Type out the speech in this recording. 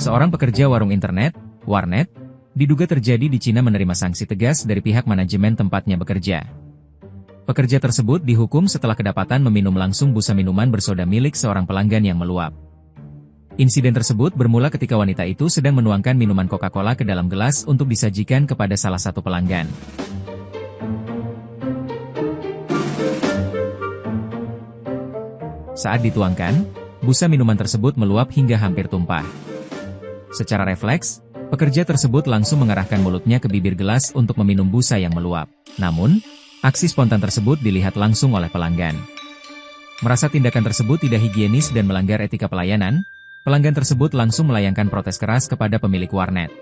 Seorang pekerja warung internet, warnet, diduga terjadi di Cina menerima sanksi tegas dari pihak manajemen tempatnya bekerja. Pekerja tersebut dihukum setelah kedapatan meminum langsung busa minuman bersoda milik seorang pelanggan yang meluap. Insiden tersebut bermula ketika wanita itu sedang menuangkan minuman Coca-Cola ke dalam gelas untuk disajikan kepada salah satu pelanggan. Saat dituangkan, busa minuman tersebut meluap hingga hampir tumpah. Secara refleks, pekerja tersebut langsung mengarahkan mulutnya ke bibir gelas untuk meminum busa yang meluap. Namun, aksi spontan tersebut dilihat langsung oleh pelanggan. Merasa tindakan tersebut tidak higienis dan melanggar etika pelayanan, pelanggan tersebut langsung melayangkan protes keras kepada pemilik warnet.